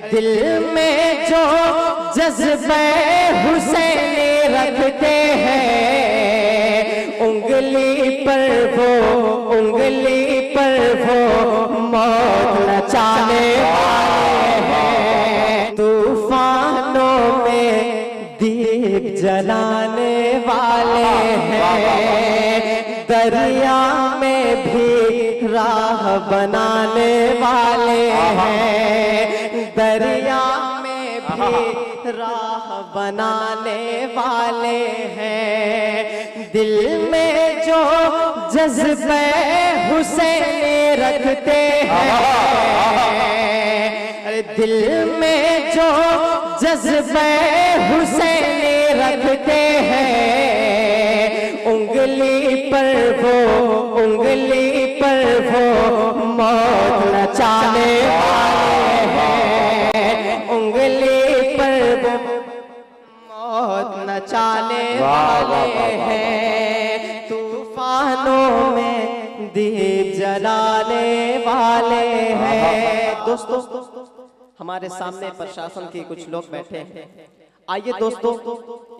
दिल में जो जज्बे हुसैनी रखते हैं, उंगली पर वो मौत नचाने वाले हैं। तूफानों में दीप जलाने वाले हैं, दरिया में भी राह बनाने वाले हैं, दरिया में भी राह बनाने वाले हैं। दिल में जो जज्बे हुसैनी रखते हैं, अरे दिल में जो जज्बे हुसैनी रखते हैं, उंगली पर वो मौत नचाने वाले हैं, उंगली पर वो मौत नचाने वाले हैं। तूफानों में दीप जलाने वाले हैं। दोस्तों, हमारे सामने प्रशासन के कुछ लोग बैठे हैं। आइए दोस्तों,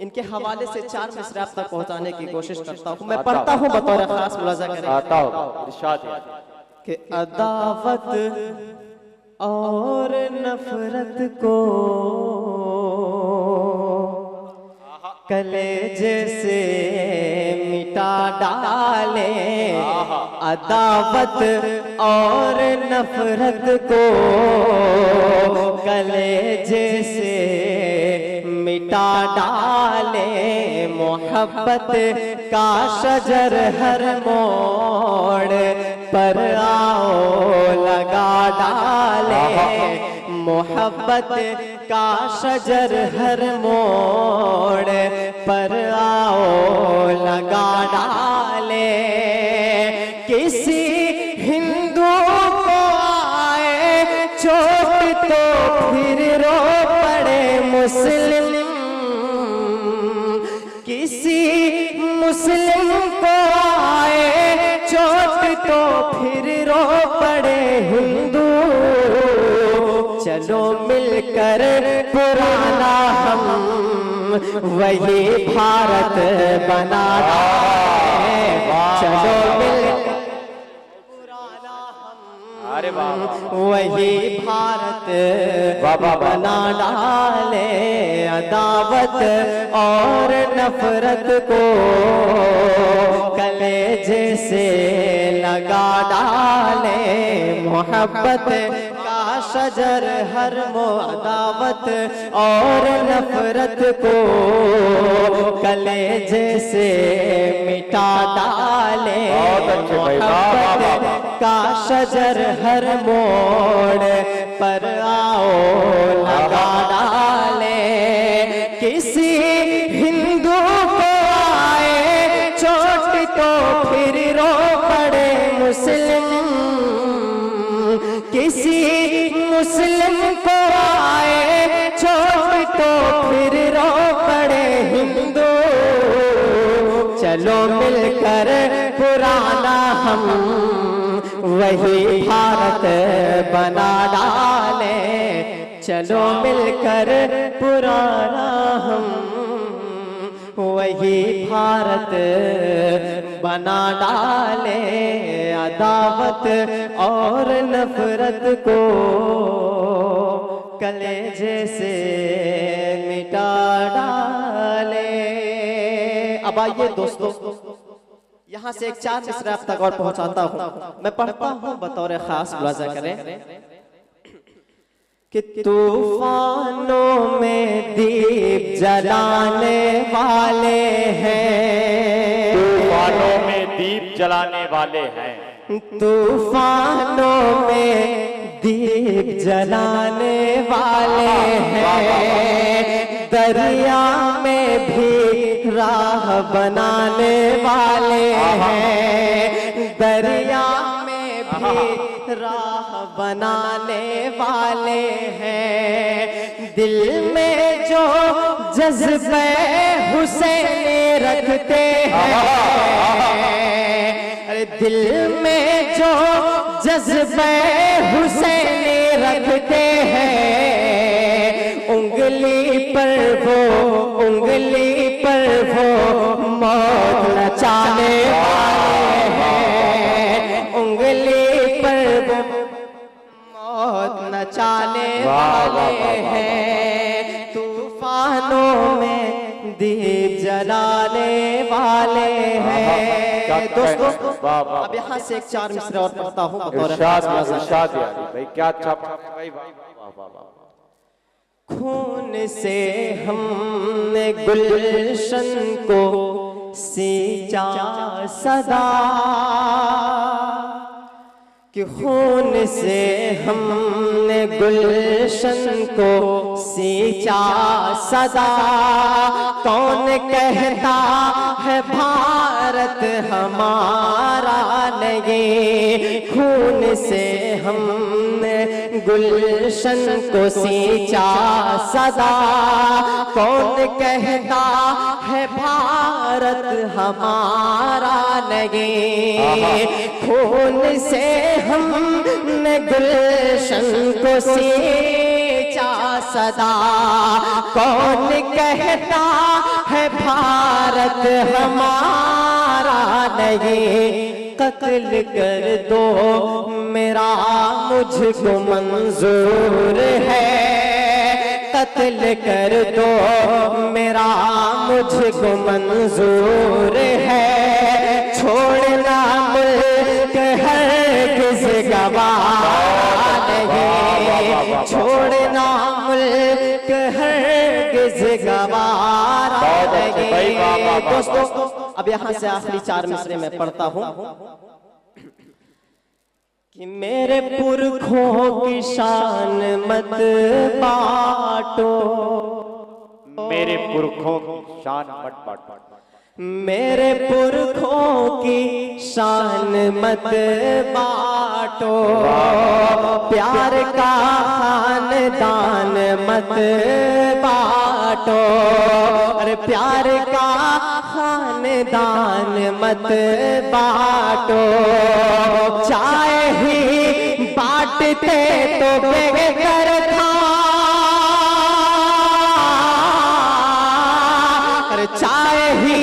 इनके हवाले से 4 मिसरे आप तक पहुंचाने की कोशिश करता हूं। मैं पढ़ता हूं बतौर खास मुलाजा करें कि अदावत और नफरत को कलेजे से मिटा डाले, अदावत और नफरत को कलेजे से मिटा डाले, मोहब्बत का शजर हर मोड़ पर आओ लगा डाले, मोहब्बत का शजर हर मोड़ पर आओ लगा डाले। किसी हिंदू को आए चोट तो फिर रो पड़े मुस्लिम, किसी मुस्लिम को आए चोट तो फिर रो पड़े हिंदू। चलो मिलकर पुराना हम वही भारत बना डाले, चलो मिलकर पुराना हम वही भारत बना डाले, अदावत और नफरत को कलेजे से लगा डाले, मोहब्बत का शजर हर अदावत और नफरत को कलेजे से मिटा डाले, मोहब्बत का शजर हर मोड़ पर आओ लगा डाले। किसी हिंदू को आए चोट तो फिर रो पड़े मुस्लिम, किसी मुस्लिम को आए चोट तो फिर रो पड़े हिंदू। चलो मिलकर पुराना हम वही भारत बना डाले, चलो मिलकर पुराना हम वही भारत बना डाले, अदावत और नफरत को कलेजे से मिटा डाले। अब आइए दोस्तों, यहाँ से एक 4 मिसरे आप तक और पहुंचाता हूँ। मैं पढ़ता हूँ बतौर खास मुलाजा करें कि तूफानों में दीप जलाने वाले हैं, तूफानों में दीप जलाने वाले हैं, तूफानों में दीप जलाने वाले हैं, दरिया में भी राह बनाने वाले हैं, दरिया में भी राह बनाने वाले हैं। दिल में जो जज्बे हुसैनी रखते हैं, अरे दिल में जो जज्बे हुसैनी रखते हैं, नचाने वाले हैं, तूफानों में दीप जलाने वाले हैं। दोस्तों अब यहाँ से एक 4 मिसरे और पढ़ता हूँ बतौर इरशाद यारी भाई, क्या अच्छा भाई, वाह वाह वाह। खून से हमने गुलशन को सींचा सदा, कि खून से हमने गुलशन को सींचा सदा। कौन कहता है भारत हमारा नहीं, खून से हमने गुलशन को सींचा सदा। कौन कहता है भारत हमारा नहीं, खून से हमने गुलशन को सींचा सदा। कौन कहता है भारत हमारा नहीं, कत्ल कर दो मेरा मुझको मंजूर है, कत्ल कर दो मेरा मुझको मंजूर है। छोड़ना मुल्क हरगिज़ गवाह नहीं, छोड़ना मुल्क हरगिज़ गवाह नहीं। दोस्तों अब यहाँ से आखिरी 4 मिसरे में पढ़ता हूँ कि मेरे पुरखों की शान मत बांटो, मेरे पुरखों की शान मत बांटो, मेरे पुरखों की शान मत बांटो। प्यार का खानदान मत बांटो, अरे प्यार का खानदान मत बांटो। चाय ही बांटते तो बेहतर था, अरे चाय ही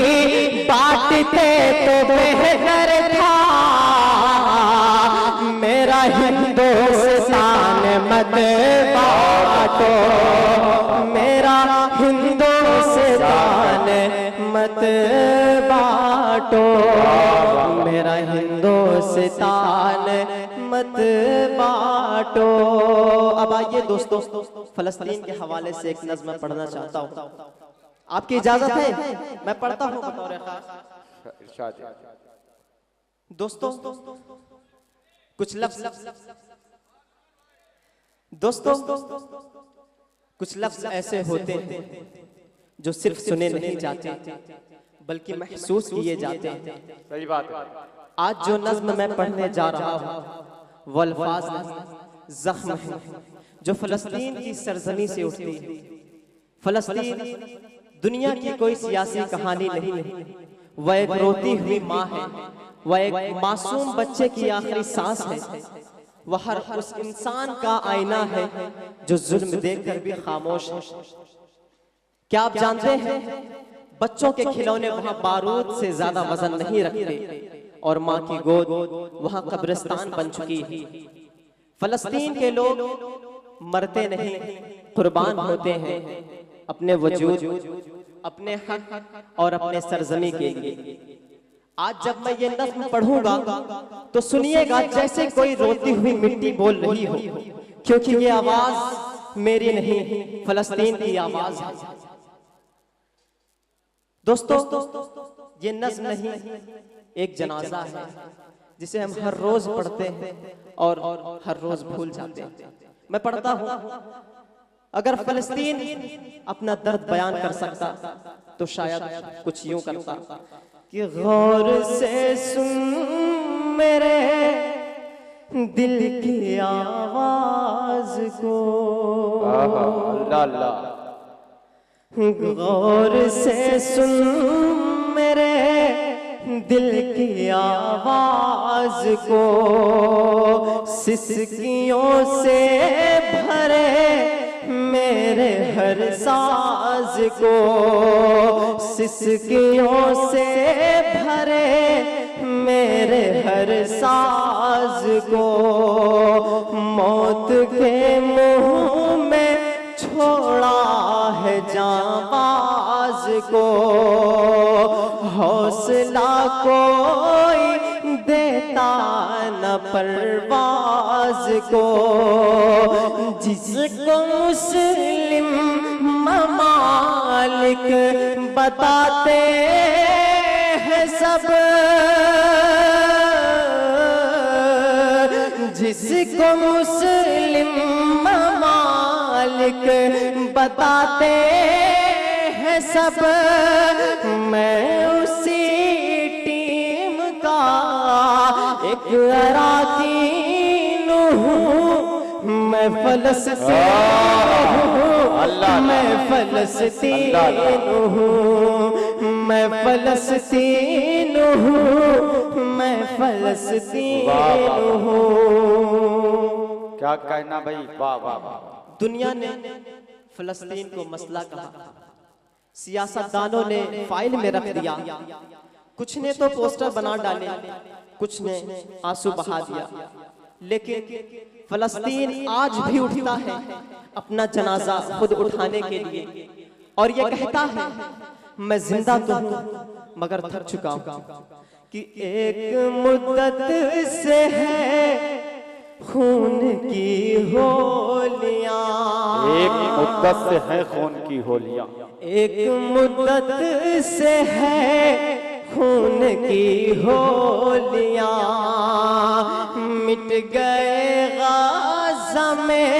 बांटते तो बेहतर था। मेरा हिंदुस्तान मत बांटो, मेरा हिंदुस्तान मत बांटो, मेरा हिंदुस्तान मत बांटो। अब आइए दोस्तों फलस्तीन के हवाले से एक नज़्म पढ़ना चाहता हूँ, आपकी इजाजत है? मैं पढ़ता हूँ बतौर खास। दोस्तों कुछ लफ्ज़, दोस्तों कुछ लफ्ज़ ऐसे होते हैं जो सिर्फ सुने नहीं जाते बल्कि महसूस किए जाते हैं। सही बात है। आज जो नज़्म मैं पढ़ने जा रहा हूँ वो अल्फाज नहीं, ज़ख्म है जो फलस्तीन की सरजमी से उठती है। फलस्तीन दुनिया की कोई सियासी कहानी नहीं है, वह एक रोती हुई माँ है, वह एक मासूम बच्चे की आखिरी सांस है, वह हर उस इंसान का आईना है जो जुल्म देखकर भी खामोश है। क्या आप जानते हैं बच्चों के खिलौने वहां बारूद से ज्यादा वजन नहीं रखते और माँ की गोद वहां कब्रिस्तान बन चुकी है। फलस्तीन के लोग मरते नहीं, कुर्बान होते हैं अपने वजूद, अपने हक और अपने सरजमी के लिए। आज जब मैं ये नज़्म पढ़ूंगा तो सुनिएगा जैसे कोई रोती हुई मिट्टी बोल रही हो, क्योंकि ये आवाज मेरी नहीं, फलस्तीन की आवाज है। दोस्तों ये नज़्म नहीं, एक जनाजा है जिसे हम हर रोज पढ़ते हैं और हर रोज भूल जाते हैं। मैं पढ़ता हूं, अगर फलस्तीन अपना दर्द बयान कर सकता तो शायद कुछ यूं करता कि गौर से सुन मेरे दिल की आवाज को, अल्लाह अल्लाह, गौर से सुन मेरे दिल की आवाज को, सिसकियों से भरे मेरे हर साज को, सिसकियों से भरे मेरे हर साज को, मौत के मुंह को, हौसला कोई देता न परवाज को, जिसको मुस्लिम ममालिक बताते हैं सब, जिसको मुस्लिम ममालिक बताते हैं सब, मैं उसी टीम का एक अराकीन हूँ। मैं फलस्तीन हूँ, मैं फलस्तीन हूँ, मैं फलस्तीन हूँ, मैं फलस्तीन हूँ। क्या कहना भाई, वाह वाह वाह। दुनिया ने फलस्तीन को मसला कहा, सियासतदानों ने फाइल में रख दिया, कुछ ने तो पोस्टर बना डाले, कुछ ने आंसू बहा दिया, लेकिन फलस्तीन आज भी उठता है अपना जनाजा खुद उठाने के लिए, और ये कहता है मैं जिंदा तो हूँ मगर थक चुका हूँ, कि एक मुद्दत से है खून की होलियां, एक मुद्दत से है खून की होलियां, एक मुद्दत से है खून की होलियां, मिट गए गाज़ा में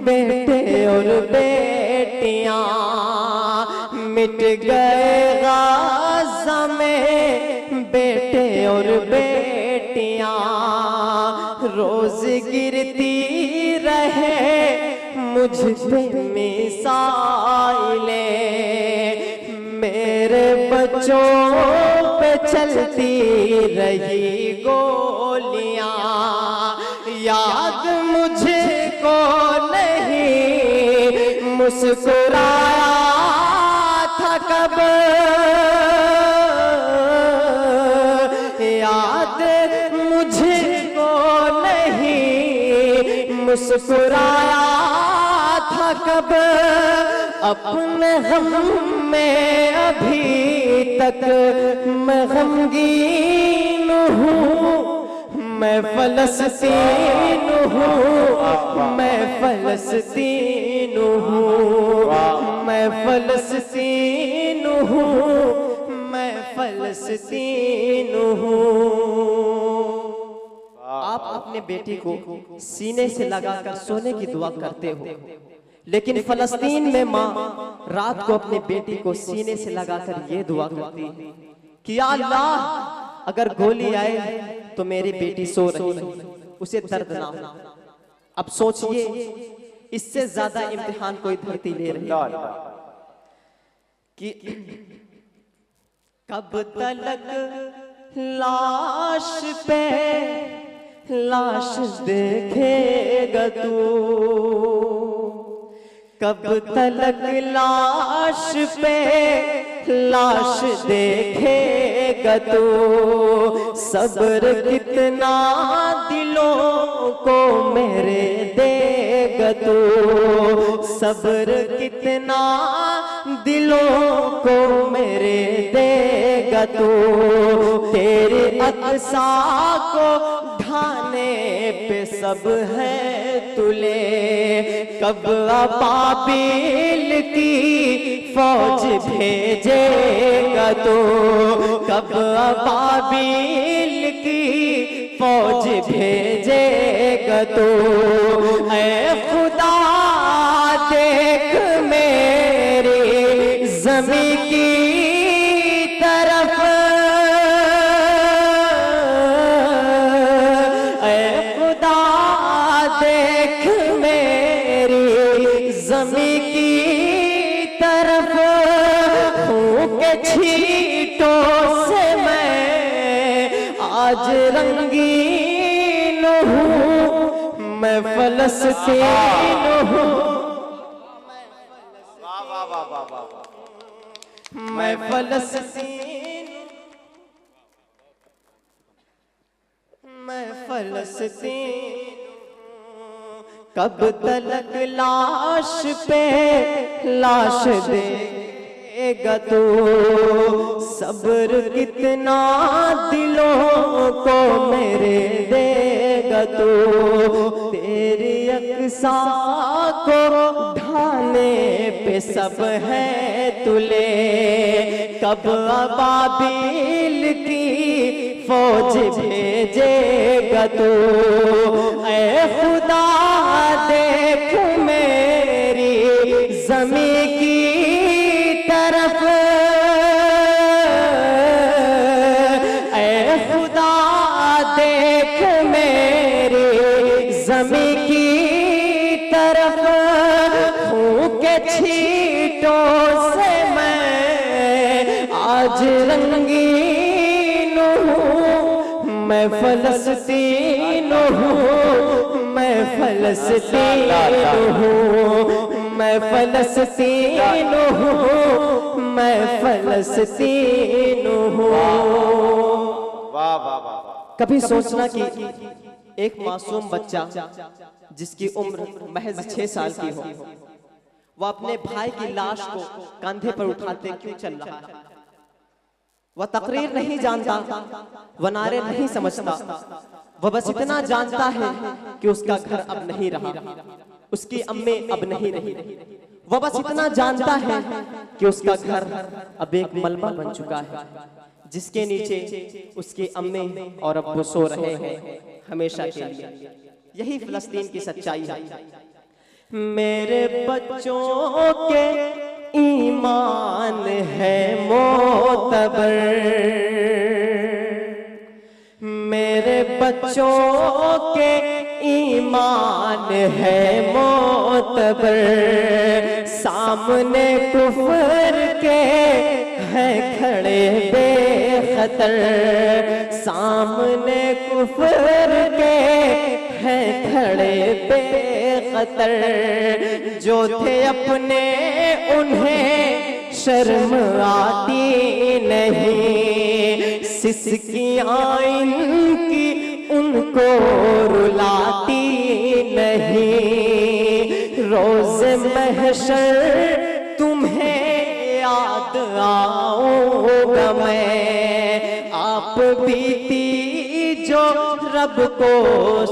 बेटे और बेटियां, मिट गए गाज़ा में बेटे और बेटियां, रोज गिरती रहे मुझ पे मिसाइलें, मेरे बच्चों पे चलती रही गोलियां, याद मुझको नहीं मुस्कुराया था कब, याद मुझको नहीं मुस्कुराया था कब, अपने गम में अभी तक मैं गमगीन हूँ, मैं फलस्तीन हूँ, मैं फलस्तीन हूँ, मैं फलस्तीन हूँ, मैं फलस्तीन हूँ। आप अपने बेटी को सीने से लगाकर सोने की दुआ करते हो, लेकिन फलस्तीन में माँ रात को अपने बेटी को सीने से लगाकर ये दुआ करती है कि या अल्लाह अगर गोली आए तो मेरी बेटी सो रही है, उसे दर्द ना हो। अब सोचिए इससे ज्यादा इम्तिहान कोई धरती ले रही है कि कब तलक लाश पे लाश देखेगा तू, कब तलक लाश पे लाश देखेगा तू, सब्र कितना दिलों को मेरे देगा तू, सब्र कितना दिलों को मेरे देगा तू, तेरे अक्सा को ढाने पे सब है तुले, कब अबाबिल की फौज भेजेगा तो, कब अबाबिल की फौज भेजेगा तो, ऐ खुदा देख मेरी ज़मीं की तरफ, ऐ खुदा देख मेरी ज़मीं की तरफ, के छींटों से मैं आज रंगीन हूँ, मैं फलस्तीन हूँ, मैं फलस्तीन, मैं फलस्तीन, कब तलक लाश पे लाश दे देगा तू, सब्र कितना दिलों को मेरे देगा तू, तेरी अक्सा को ढाने पे सब है तुले, कब अबाबिल की फौज भेजेगा तू, ऐ खुदा देख मेरी ज़मीं की तरफ, ऐ खुदा देख मेरी ज़मीं की तरफ, खून के छींटों से मैं आज रंगीन हूँ, मैं फलस्तीन हूँ, मैं फलस्तीन हूँ, मैं फलस्तीन हूँ, मैं फलस्तीन हूँ। वाह वाह वाह। कभी सोचना कि एक मासूम बच्चा जिसकी उम्र महज 6 साल की हो, वह अपने भाई की लाश को कंधे पर उठाते क्यों चल रहा है? वह तकरीर नहीं जानता, वह नारे नहीं समझता, वह बस इतना जानता है कि उसका घर अब नहीं रहा, उसकी अम्मी अब नहीं रही, वह बस इतना जानता है कि उसका घर अब एक मलबा बन चुका है, जिसके नीचे उसकी अम्मी और अब्बू सो रहे हैं हमेशा के लिए। यही फिलिस्तीन की सच्चाई है। मेरे बच्चों के ईमान है मोतबर, मेरे बच्चों के ईमान है मोतबर, सामने कुफर के हैं खड़े बेखतर, सामने कुफर के हैं खड़े बेखतर, जो थे अपने उन्हें शर्म आती नहीं, सिसकियां इनकी उनको रुलाती नहीं, रोज़ महशर तुम्हें याद आऊंगा मैं, आप बीती जो रब को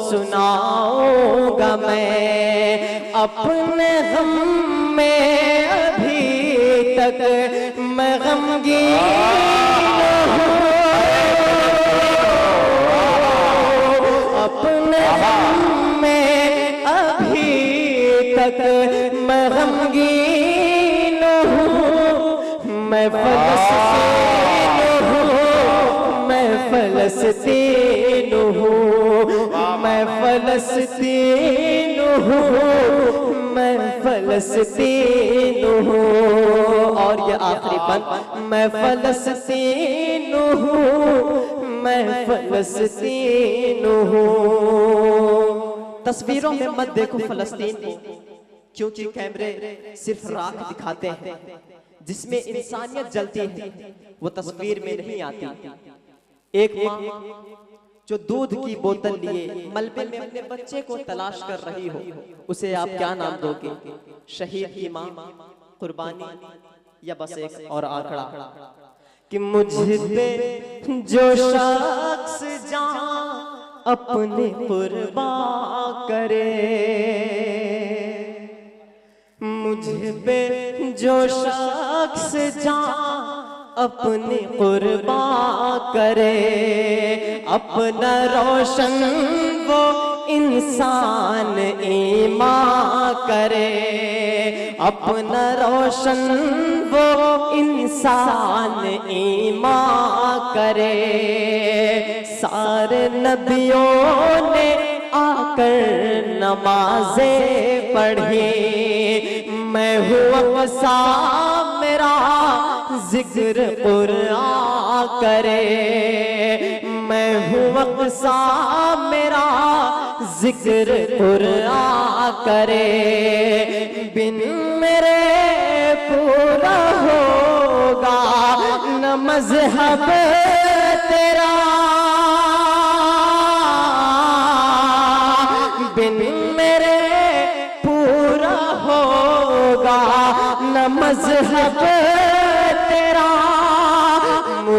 सुनाऊंगा मैं, अपने गम में अभी तक मैं गमगीन हूँ, अपने गम में अभी तक मैं गमगीन हूँ, मैं फलस्तीन हूँ, मैं फलस्तीन हूँ, मैं फलस्तीन हूँ, मैं फलस्तीन हूँ। और ये आखिरी बंद, मैं फलस्तीन हूँ, मैं फलस्तीन हूँ। तस्वीरों में मत देखो फलस्तीन को, क्योंकि कैमरे सिर्फ राख दिखाते हैं, जिसमें इंसानियत जलती है वो तस्वीर में नहीं आती। एक माँ जो दूध की बोतल लिए मलबे में अपने बच्चे को तलाश कर रही हो, उसे आप क्या नाम दोगे? शहीद की माँ, कुर्बानी, या बस एक और आंकड़ा? कि मुझ पे जो शख्स जान अपने कुर्बान करे, मुझ पे जो शख्स जान अपने कुर्बान करे, अपना रोशन वो इंसान ईमान करे, अपना रोशन वो इंसान ईमान करे। सारे नबियों ने आकर नमाजें पढ़ी, मैं हूँ अक़सा मेरा जिक्र कुरान करे, मैं हूँ अक़सा मेरा जिक्र कुरान करे, बिन मेरे पूरा होगा न मज़हब तेरा, बिन मेरे पूरा होगा न मज़हब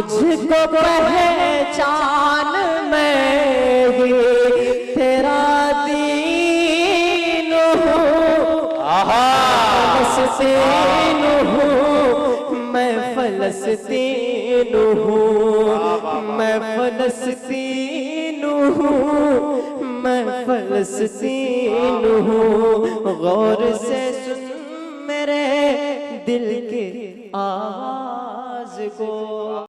मुझको पहचान मैं ही तेरा दीन हूँ, फलस्तीन हूँ, मैं फलस्तीन हूँ, मैं फलस्तीन हूँ, मैं फलस्तीन हूँ। गौर से सुन मेरे दिल के आवाज को।